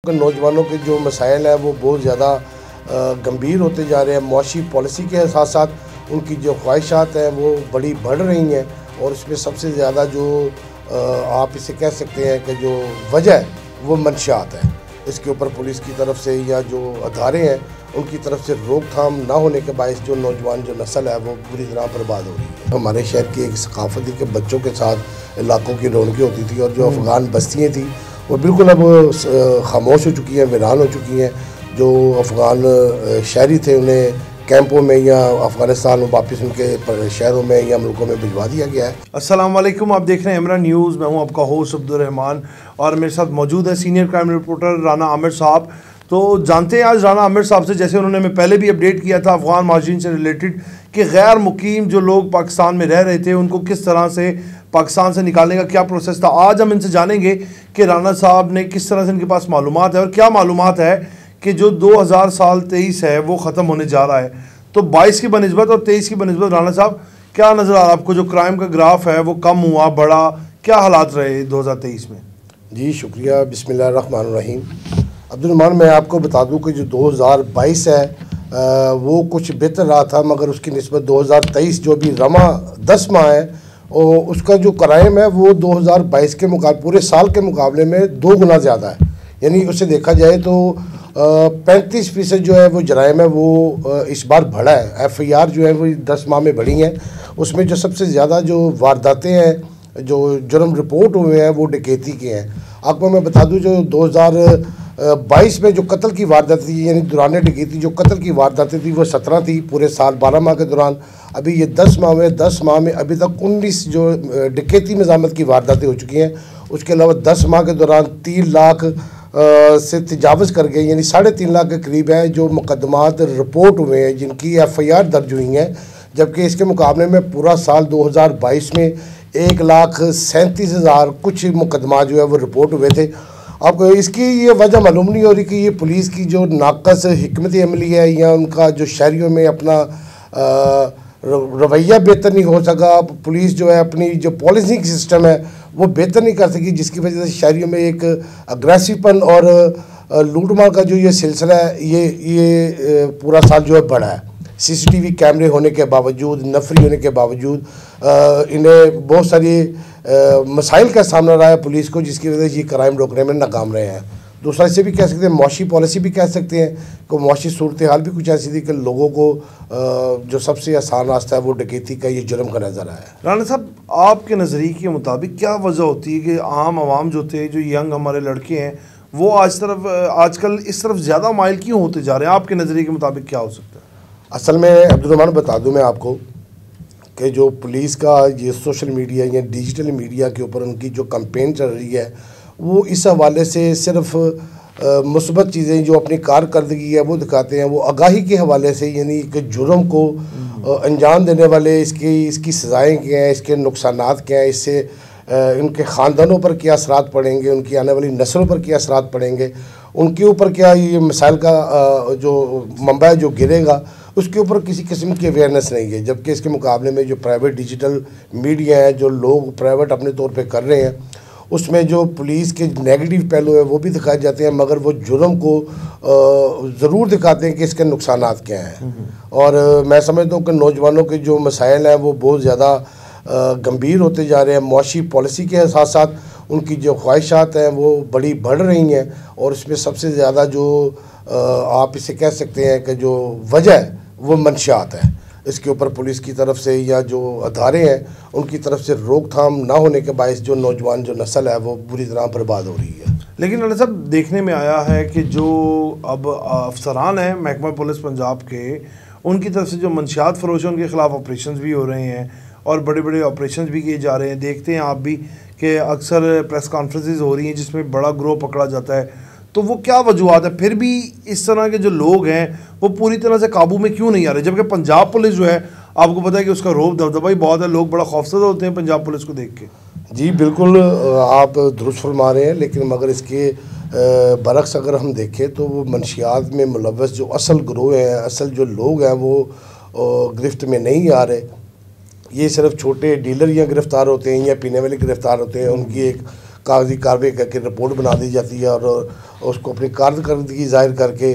नौजवानों के जो मसाइल हैं वो बहुत ज़्यादा गंभीर होते जा रहे हैं। मुआशी पॉलिसी के साथ साथ उनकी जो ख्वाहिशात हैं वो बड़ी बढ़ रही हैं और इसमें सबसे ज़्यादा जो आप इसे कह सकते हैं कि जो वजह है वो मंशियात है। इसके ऊपर पुलिस की तरफ से या जो अदारे हैं उनकी तरफ से रोकथाम ना होने के बायस जो नौजवान जो नस्ल है वो पूरी तरह बर्बाद हो रही है। हमारे शहर की एक सकाफत थी कि बच्चों के साथ इलाकों की रौनकें होती थी और जो अफ़गान बस्तियाँ थी वो बिल्कुल अब खामोश हो चुकी हैं, वीरान हो चुकी हैं। जो अफ़गान शहरी थे उन्हें कैंपों में या अफ़गानिस्तान में वापस उनके शहरों में या मुल्कों में भिजवा दिया गया है। अस्सलाम वालेकुम, आप देख रहे हैं इमरान न्यूज़। मैं हूं आपका होस्ट अब्दुल रहमान और मेरे साथ मौजूद है senior crime reporter Rana Aamir साहब। तो जानते हैं आज राना आमिर साहब से, जैसे उन्होंने मैं पहले भी अपडेट किया था अफ़गान महाजिरीन से रिलेटेड कि गैर मुकीम जो लोग पाकिस्तान में रह रहे थे उनको किस तरह से पाकिस्तान से निकालने का क्या प्रोसेस था। आज हम इनसे जानेंगे कि राना साहब ने किस तरह से इनके पास मालूमात है और क्या मालूमात है कि जो 2023 है वो ख़त्म होने जा रहा है। तो 22 की बनिस्बत और 23 की बनिस्बत राना साहब क्या नज़र आ रहा है आपको? जो क्राइम का ग्राफ है वो कम हुआ, बढ़ा, क्या हालात रहे 2023 में? जी शुक्रिया। बिस्मिल्लाहिर्रहमानिर्रहीम। अब्दुल रहमान, मैं आपको बता दूं कि जो 2022 है वो कुछ बेहतर रहा था, मगर उसकी निस्बत 2023 जो भी रमा 10 माह है और उसका जो क्राइम है वो 2022 के मुकाबले पूरे साल के मुकाबले में 2 गुना ज़्यादा है। यानी उसे देखा जाए तो 35% जो है वो जराइम है वो इस बार बढ़ा है। FIR जो है वो 10 माह में बढ़ी हैं। उसमें जो सबसे ज़्यादा जो वारदातें हैं, जो जुर्म रिपोर्ट हुए हैं वो डकैती के हैं। आपको मैं बता दूं जो 2022 में जो कत्ल की वारदात थी, यानी दौरान डकैती जो कत्ल की वारदातें थी वो 17 थी पूरे साल 12 माह के दौरान। अभी ये 10 माह में अभी तक 19 जो डकैती मज़ामत की वारदातें हो चुकी हैं। उसके अलावा 10 माह के दौरान 3 लाख से तजावज़ कर गए, यानी 3.5 लाख के करीब है जो मुकदमात रिपोर्ट हुए हैं, जिनकी FIR दर्ज हुई हैं। जबकि इसके मुकाबले में पूरा साल 2022 में 1,37,000 कुछ मुकदमा जो है वो रिपोर्ट हुए थे। अब इसकी ये वजह मालूम नहीं हो रही कि ये पुलिस की जो नाकस हिकमत अमली है या उनका जो शहरियों में अपना रवैया बेहतर नहीं हो सका। पुलिस जो है अपनी जो पॉलिसिंग सिस्टम है वो बेहतर नहीं कर सकी, जिसकी वजह से शहरियों में एक अग्रेसिवपन और लूटमार का जो ये सिलसिला है ये पूरा साल जो है बढ़ा है। CCTV कैमरे होने के बावजूद, नफरी होने के बावजूद इन्हें बहुत सारी मसाइल का सामना रहा है पुलिस को, जिसकी वजह से ये क्राइम रोकने में नाकाम रहे हैं। दूसरा इसे भी कह सकते हैं मुआशी पॉलिसी भी कह सकते हैं कि मुआशी सूरत हाल भी कुछ ऐसी थी कि लोगों को जो सबसे आसान रास्ता है वो डकैती का, ये जुर्म का नज़र आया है। राना साहब, आपके नज़रिए के मुताबिक क्या वजह होती है कि आम आवाम जो थे, जो यंग हमारे लड़के हैं, वो आजकल इस तरफ ज़्यादा माइल क्यों होते जा रहे हैं? आपके नज़रिए के मुताबिक क्या हो सकता है? असल में अब्दुल रहमान बता दूं मैं आपको कि जो पुलिस का ये सोशल मीडिया या डिजिटल मीडिया के ऊपर उनकी जो कैंपेन चल रही है वो इस हवाले से सिर्फ मुस्बत चीज़ें जो अपनी कारकर्दगी है वो दिखाते हैं। वो आगाही के हवाले से, यानी कि जुर्म को अंजाम देने वाले इसकी सज़ाएँ क्या हैं, इसके नुकसानात क्या हैं, इससे उनके ख़ानदानों पर क्या असरात पड़ेंगे, उनकी आने वाली नस्लों पर क्या असरात पड़ेंगे, उनके ऊपर क्या ये मसाइल का जो मंबा जो गिरेगा, उसके ऊपर किसी किस्म की अवेयरनेस नहीं है। जबकि इसके मुकाबले में जो प्राइवेट डिजिटल मीडिया है, जो लोग प्राइवेट अपने तौर पे कर रहे हैं, उसमें जो पुलिस के नेगेटिव पहलू है वो भी दिखाए जाते हैं, मगर वो जुर्म को ज़रूर दिखाते हैं कि इसके नुकसानात क्या हैं। और मैं समझता हूँ कि नौजवानों के जो मसाइल हैं वो बहुत ज़्यादा गंभीर होते जा रहे हैं। मुआशी पॉलिसी के साथ साथ उनकी जो ख्वाहिशात हैं वो बड़ी बढ़ रही हैं और इसमें सबसे ज़्यादा जो आप इसे कह सकते हैं कि जो वजह है वो मंशियात है। इसके ऊपर पुलिस की तरफ से या जो अदारे हैं उनकी तरफ से रोकथाम ना होने के बायस जो नौजवान जो नस्ल है वो बुरी तरह बर्बाद हो रही है। लेकिन राना साहब, देखने में आया है कि जो अब अफसरान हैं महकमा पुलिस पंजाब के, उनकी तरफ से जो मंशियात फरोश है उनके ख़िलाफ़ ऑपरेशन भी हो रहे हैं और बड़े बड़े ऑपरेशन भी किए जा रहे हैं। देखते हैं आप भी कि अक्सर प्रेस कॉन्फ्रेंसेस हो रही हैं जिसमें बड़ा ग्रोह पकड़ा जाता है। तो वो क्या वजूहत है? फिर भी इस तरह के जो लोग हैं वो पूरी तरह से काबू में क्यों नहीं आ रहे? जबकि पंजाब पुलिस जो है, आपको पता है कि उसका रौब दबदबा ही बहुत है, लोग बड़ा खौफजदा होते हैं पंजाब पुलिस को देख के। जी बिल्कुल, आप दुरुस्त फरमा रहे हैं, लेकिन मगर इसके बरक्स अगर हम देखें तो वो मंशियात में मुलव्वस जो असल ग्रोह हैं, असल जो लोग हैं वो गिरफ्त में नहीं आ रहे। ये सिर्फ छोटे डीलर या गिरफ्तार होते हैं या पीने वाले गिरफ्तार होते हैं। उनकी एक कागजी कार्रवाई करके रिपोर्ट बना दी जाती है और उसको अपनी कारकर्दगी ज़ाहिर करके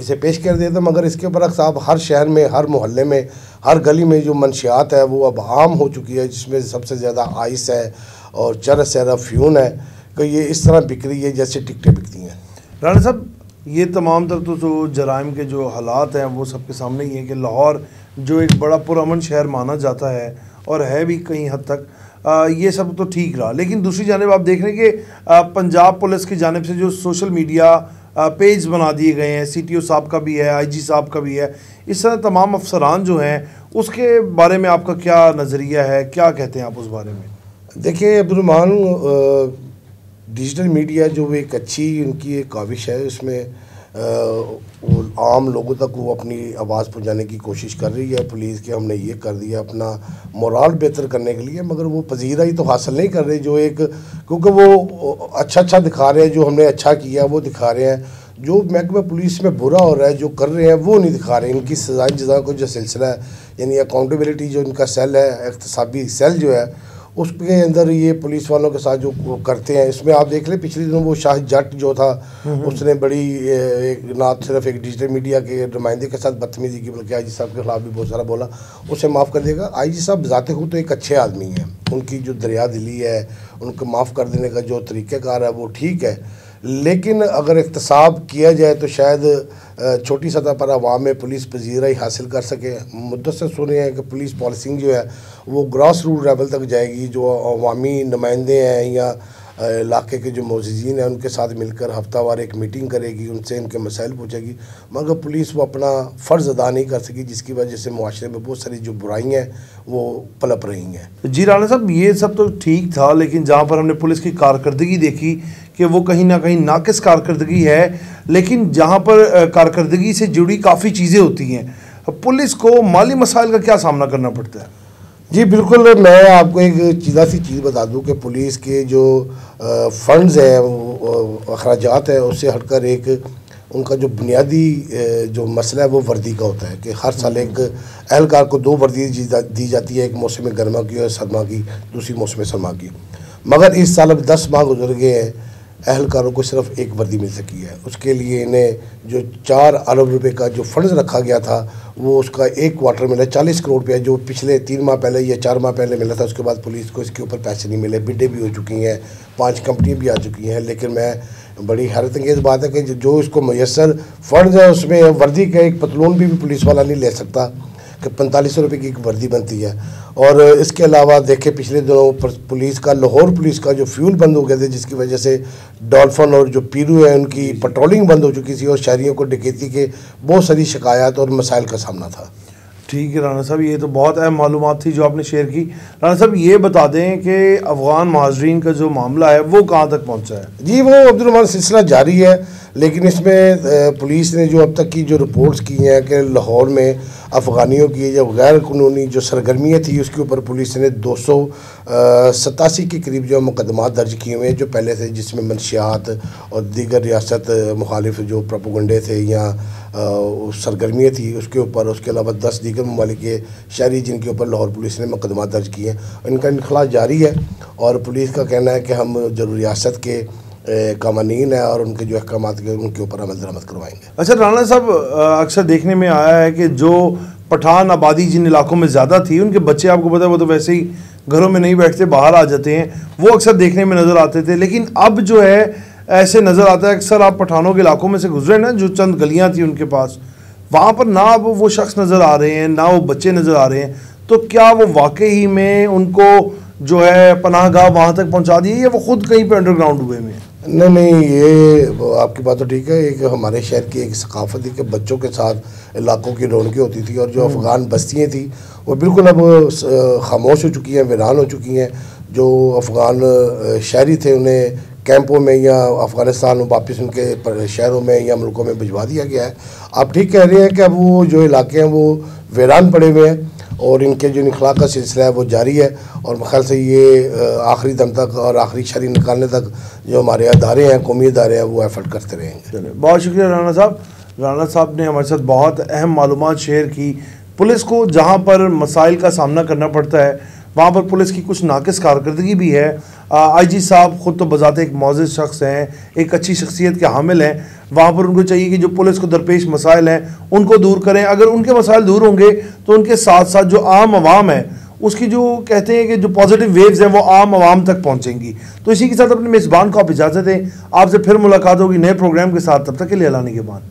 इसे पेश कर देते हैं। मगर इसके ऊपर साहब हर शहर में, हर मोहल्ले में, हर गली में जो मंशियात है वो अब आम हो चुकी है, जिसमें सबसे ज़्यादा आइस है और चरस है, अफ्यून है, कि ये इस तरह बिक रही है जैसे टिकटें बिकती हैं। राणा साहब, ये तमाम तर तो जराइम के जो हालात हैं वो सबके सामने ही है कि लाहौर जो एक बड़ा पुरअमन शहर माना जाता है और है भी कई हद तक, ये सब तो ठीक रहा, लेकिन दूसरी जानिब आप देख रहे हैं कि पंजाब पुलिस की जानिब से जो सोशल मीडिया पेज बना दिए गए हैं, CTO साहब का भी है, IG साहब का भी है, इस तरह तमाम अफसरान जो हैं, उसके बारे में आपका क्या नज़रिया है, क्या कहते हैं आप उस बारे में? देखिए अब्दुर्रहमान, डिजिटल मीडिया जो एक अच्छी उनकी एक काविश है, उसमें वो आम लोगों तक वो अपनी आवाज़ पहुंचाने की कोशिश कर रही है। पुलिस के हमने ये कर दिया अपना मोराल बेहतर करने के लिए, मगर वो पजीराई तो हासिल नहीं कर रहे जो एक, क्योंकि वो अच्छा दिखा रहे हैं, जो हमने अच्छा किया वो दिखा रहे हैं, जो महकमा पुलिस में बुरा हो रहा है जो कर रहे हैं वो नहीं दिखा रहे। इनकी सज़ा जज़ा को जो सिलसिला है, यानी अकाउंटेबिलिटी जो इनका सेल है, इख्तिसाबी सेल जो है, उसके अंदर ये पुलिस वालों के साथ जो करते हैं, इसमें आप देख लें पिछले दिनों वो शाह जट जो था उसने बड़ी ना सिर्फ एक डिजिटल मीडिया के नुमाइंदे के साथ बदतमीजी की, बल्कि IG साहब के खिलाफ भी बहुत सारा बोला, उसे माफ़ कर देगा। IG साहब ज़ाते खुद तो एक अच्छे आदमी हैं, उनकी जो दरिया दिली है, उनको माफ़ कर देने का जो तरीक़ाकार है वो ठीक है, लेकिन अगर इख्तिसाब किया जाए तो शायद छोटी सतह पर आवाम में पुलिस पजीराई हासिल कर सके। मुद्दत से सुने हैं कि पुलिस पॉलिसिंग जो है वो ग्रास रूट लेवल तक जाएगी, जो अवामी नुमाइंदे हैं या इलाके के जो मोअज़्ज़िज़ीन हैं उनके साथ मिलकर हफ्तावार एक मीटिंग करेगी, उनसे इनके मसाइल पूछेगी, मगर पुलिस वो अपना फ़र्ज़ अदा नहीं कर सकी, जिसकी वजह से मुआशरे में बहुत सारी जो बुराइयाँ हैं वो पलप रही हैं। जी राणा साहब, ये सब तो ठीक था, लेकिन जहाँ पर हमने पुलिस की कारकर्दगी देखी कि वो कहीं ना कहीं नाकिस कारकर्दगी है, लेकिन जहाँ पर कारकर्दगी से जुड़ी काफ़ी चीज़ें होती हैं, पुलिस को माली मसाइल का क्या सामना करना पड़ता है? जी बिल्कुल, मैं आपको एक सीधा सी चीज़ बता दूं कि पुलिस के जो फंड्स हैं, अखराजात हैं, उससे हटकर एक उनका जो बुनियादी जो मसला है वो वर्दी का होता है कि हर साल एक एहलकार को 2 वर्दी दी जाती है, एक मौसम गर्मा की और सरमा की, दूसरी मौसम सरमा की। मगर इस साल अब 10 माह गुजर गए हैं, एहलकारों को सिर्फ 1 वर्दी मिल सकी है। उसके लिए इन्हें जो 4 अरब रुपए का जो फंड्स रखा गया था वो उसका 1 क्वार्टर मिला, 40 करोड़ रुपया, जो पिछले 3 माह पहले या 4 माह पहले मिला था। उसके बाद पुलिस को इसके ऊपर पैसे नहीं मिले, बिडें भी हो चुकी हैं, 5 कंपनियाँ भी आ चुकी हैं, लेकिन मैं बड़ी हैरत अंगेज़ बात है कि जो इसको मैसर फंड्स है उसमें वर्दी का एक पतलून भी पुलिस वाला नहीं ले सकता कि 4500 रुपये की एक वर्दी बनती है। और इसके अलावा देखें पिछले दिनों पुलिस का, लाहौर पुलिस का जो फ्यूल बंद हो गए थे, जिसकी वजह से डॉल्फिन और जो पीरू है उनकी पेट्रोलिंग बंद हो चुकी थी और शहरियों को डकैती के बहुत सारी शिकायत और मसाइल का सामना था। ठीक है राणा साहब, ये तो बहुत अहम मालूमात थी जो आपने शेयर की। राणा साहब, ये बता दें कि अफ़गान महाजरीन का जो मामला है वो कहाँ तक पहुँचा है? जी, वो अब्दुर्रहमान सिलसिला जारी है, लेकिन इसमें पुलिस ने जो अब तक की जो रिपोर्ट्स की हैं कि लाहौर में अफ़गानियों की जो गैर कानूनी जो सरगर्मियाँ थी उसके ऊपर पुलिस ने 287 के करीब जो मुकदमा दर्ज किए हुए हैं जो पहले से, जिसमें मंशियात और दीगर रियासत मुखालिफ जो प्रोपोगंडे थे या सरगर्मियाँ थी उसके ऊपर। उसके अलावा 10 दीगर ममालिक के शहरी जिनके ऊपर लाहौर पुलिस ने मुकदमा दर्ज किए हैं, इनका इनखला जारी है और पुलिस का कहना है कि हम जो रियासत के कानून है और उनके जो अहकाम उनके ऊपर अमल दरामद करवाएंगे। अच्छा राणा साहब, अक्सर देखने में आया है कि जो पठान आबादी जिन इलाकों में ज़्यादा थी उनके बच्चे, आपको पता है, वो तो वैसे ही घरों में नहीं बैठते, बाहर आ जाते हैं, वो अक्सर देखने में नज़र आते थे, लेकिन अब जो है ऐसे नज़र आता है अक्सर आप पठानों के इलाकों में से गुजरे ना, जो चंद गलियाँ थी उनके पास, वहाँ पर ना अब वो शख्स नज़र आ रहे हैं, ना वो बच्चे नज़र आ रहे हैं, तो क्या वो वाकई में उनको जो है पनाहगाह वहाँ तक पहुँचा दी या वो खुद कहीं पर अंडरग्राउंड हुए में? नहीं, ये आपकी बात तो ठीक है। एक हमारे शहर की एक सकाफत थी कि बच्चों के साथ इलाकों की रौनकें होती थी और जो अफ़गान बस्तियाँ थी वो बिल्कुल अब खामोश हो चुकी हैं, वीरान हो चुकी हैं। जो अफ़गान शहरी थे उन्हें कैंपों में या अफ़गानिस्तान में वापस उनके शहरों में या मुल्कों में भिजवा दिया गया है। आप ठीक कह रहे हैं कि अब वो जो इलाके हैं वो वीरान पड़े हुए हैं और इनके जो इनखला का सिलसिला है वो जारी है और ख्याल से ये आखिरी दम तक और आखिरी शहरी निकालने तक जो हमारे अदारे हैं, कौमी अदारे हैं, वो एफर्ट करते रहेंगे। चलिए, बहुत शुक्रिया राणा साहब। राणा साहब ने हमारे साथ बहुत अहम मालूमात शेयर की। पुलिस को जहाँ पर मसाइल का सामना करना पड़ता है वहाँ पर पुलिस की कुछ नाकिस कारकर्दगी भी है आईजी साहब ख़ुद तो बजाते एक मौजूद शख्स हैं, एक अच्छी शख्सियत के हामिल हैं। वहाँ पर उनको चाहिए कि जो पुलिस को दरपेश मसाइल हैं उनको दूर करें। अगर उनके मसाइल दूर होंगे तो उनके साथ साथ जो आम आवाम है उसकी जो कहते हैं कि जो पॉजिटिव वेव्स हैं वो आम आवाम तक पहुँचेंगी। तो इसी के साथ अपने मेज़बान को आप इजाज़त दें, आपसे फिर मुलाकात होगी नए प्रोग्राम के साथ। तब तक के लिए अल्लाह निगहबान।